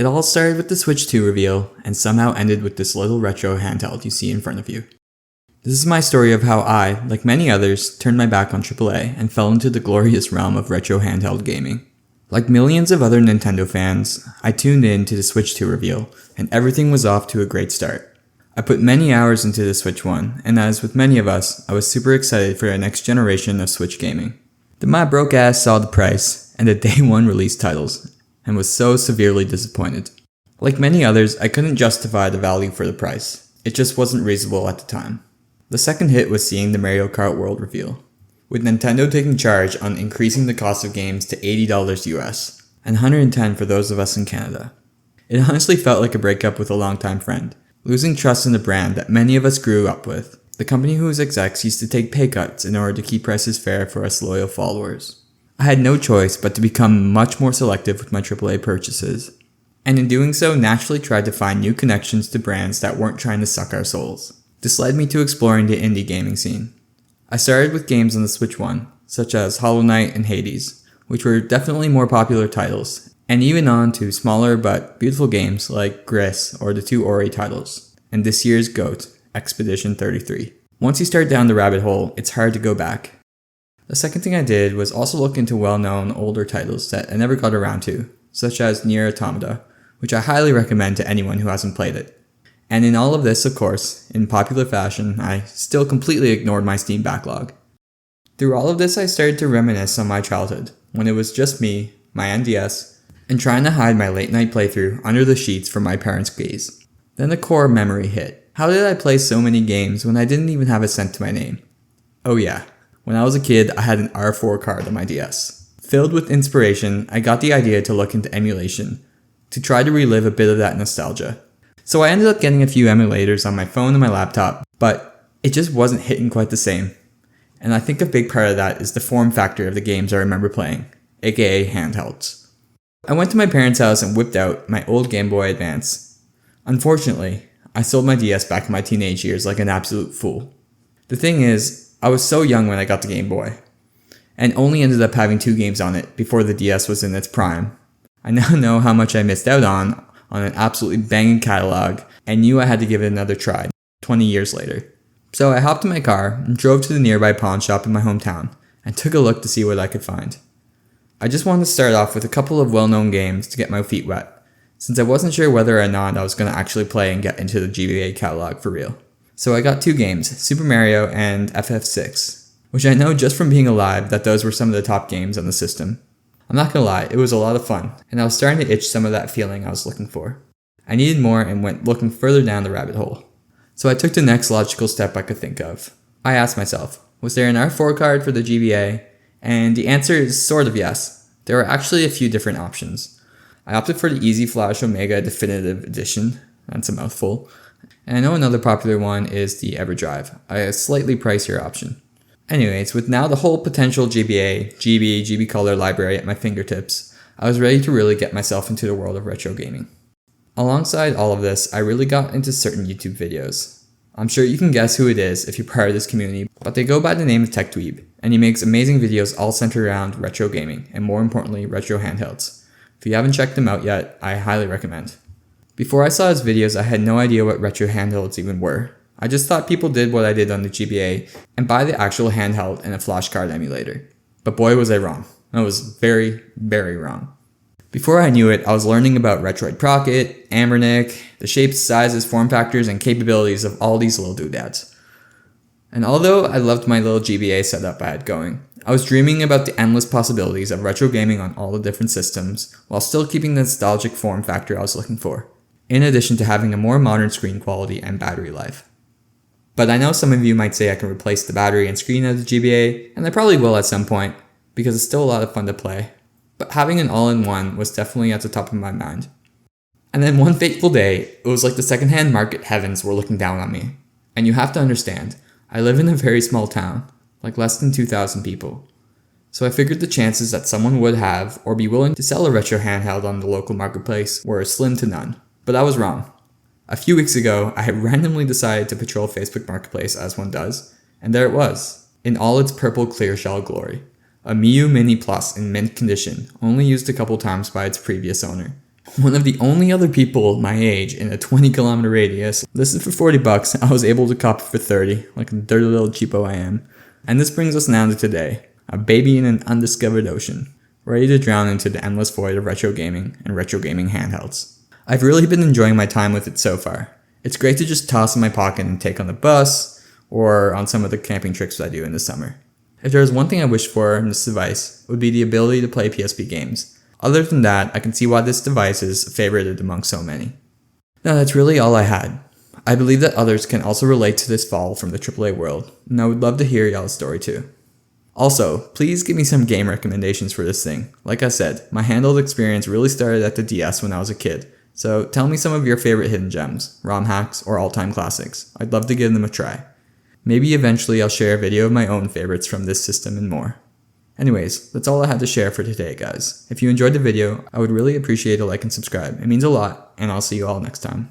It all started with the Switch 2 reveal, and somehow ended with this little retro handheld you see in front of you. This is my story of how I, like many others, turned my back on AAA and fell into the glorious realm of retro handheld gaming. Like millions of other Nintendo fans, I tuned in to the Switch 2 reveal, and everything was off to a great start. I put many hours into the Switch 1, and as with many of us, I was super excited for the next generation of Switch gaming. Then my broke ass saw the price and the day one release titles, and was so severely disappointed. Like many others, I couldn't justify the value for the price. It just wasn't reasonable at the time. The second hit was seeing the Mario Kart World reveal, with Nintendo taking charge on increasing the cost of games to $80 US, and $110 for those of us in Canada. It honestly felt like a breakup with a longtime friend, losing trust in the brand that many of us grew up with, the company whose execs used to take pay cuts in order to keep prices fair for us loyal followers. I had no choice but to become much more selective with my AAA purchases, and in doing so naturally tried to find new connections to brands that weren't trying to suck our souls. This led me to exploring the indie gaming scene. I started with games on the Switch 1, such as Hollow Knight and Hades, which were definitely more popular titles, and even on to smaller but beautiful games like Gris or the two Ori titles, and this year's GOAT, Expedition 33. Once you start down the rabbit hole, it's hard to go back. The second thing I did was also look into well-known older titles that I never got around to, such as Nier Automata, which I highly recommend to anyone who hasn't played it. And in all of this, of course, in popular fashion, I still completely ignored my Steam backlog. Through all of this, I started to reminisce on my childhood, when it was just me, my NDS, and trying to hide my late night playthrough under the sheets from my parents' gaze. Then the core memory hit. How did I play so many games when I didn't even have a cent to my name? Oh yeah, when I was a kid, I had an R4 card on my DS. Filled with inspiration, I got the idea to look into emulation, to try to relive a bit of that nostalgia. So I ended up getting a few emulators on my phone and my laptop, but it just wasn't hitting quite the same. And I think a big part of that is the form factor of the games I remember playing, aka handhelds. I went to my parents' house and whipped out my old Game Boy Advance. Unfortunately, I sold my DS back in my teenage years like an absolute fool. The thing is, I was so young when I got the Game Boy, and only ended up having 2 games on it before the DS was in its prime. I now know how much I missed out on an absolutely banging catalog, and knew I had to give it another try 20 years later. So I hopped in my car and drove to the nearby pawn shop in my hometown and took a look to see what I could find. I just wanted to start off with a couple of well-known games to get my feet wet, since I wasn't sure whether or not I was going to actually play and get into the GBA catalog for real. So I got 2 games, Super Mario and FF6, which I know just from being alive that those were some of the top games on the system. I'm not gonna lie, it was a lot of fun, and I was starting to itch some of that feeling I was looking for. I needed more and went looking further down the rabbit hole. So I took the next logical step I could think of. I asked myself, was there an R4 card for the GBA? And the answer is sort of yes. There were actually a few different options. I opted for the Easy Flash Omega Definitive Edition, that's a mouthful, and I know another popular one is the EverDrive, a slightly pricier option. Anyways, with now the whole potential GBA, GB Color library at my fingertips, I was ready to really get myself into the world of retro gaming. Alongside all of this, I really got into certain YouTube videos. I'm sure you can guess who it is if you're part of this community, but they go by the name of TechDweeb, and he makes amazing videos all centered around retro gaming, and more importantly, retro handhelds. If you haven't checked them out yet, I highly recommend. Before I saw his videos, I had no idea what retro handhelds even were. I just thought people did what I did on the GBA and buy the actual handheld and a flashcard emulator. But boy was I wrong. I was very, very wrong. Before I knew it, I was learning about Retroid Pocket, Anbernic, the shapes, sizes, form factors, and capabilities of all these little doodads. And although I loved my little GBA setup I had going, I was dreaming about the endless possibilities of retro gaming on all the different systems, while still keeping the nostalgic form factor I was looking for, in addition to having a more modern screen quality and battery life. But I know some of you might say I can replace the battery and screen of the GBA, and I probably will at some point, because it's still a lot of fun to play. But having an all-in-one was definitely at the top of my mind. And then one fateful day, it was like the secondhand market heavens were looking down on me. And you have to understand, I live in a very small town, like less than 2,000 people. So I figured the chances that someone would have or be willing to sell a retro handheld on the local marketplace were slim to none. But I was wrong. A few weeks ago, I had randomly decided to patrol Facebook Marketplace as one does, and there it was, in all its purple clear shell glory. A Miyoo Mini Plus in mint condition, only used a couple times by its previous owner. One of the only other people my age in a 20-kilometer radius listed for $40. I was able to cop it for 30, like a dirty little cheapo I am. And this brings us now to today, a baby in an undiscovered ocean, ready to drown into the endless void of retro gaming and retro gaming handhelds. I've really been enjoying my time with it so far. It's great to just toss in my pocket and take on the bus, or on some of the camping trips I do in the summer. If there was one thing I wish for in this device, it would be the ability to play PSP games. Other than that, I can see why this device is favorited among so many. Now that's really all I had. I believe that others can also relate to this fall from the AAA world, and I would love to hear y'all's story too. Also, please give me some game recommendations for this thing. Like I said, my handheld experience really started at the DS when I was a kid, so tell me some of your favorite hidden gems, ROM hacks, or all-time classics. I'd love to give them a try. Maybe eventually I'll share a video of my own favorites from this system and more. Anyways, that's all I had to share for today, guys. If you enjoyed the video, I would really appreciate a like and subscribe. It means a lot, and I'll see you all next time.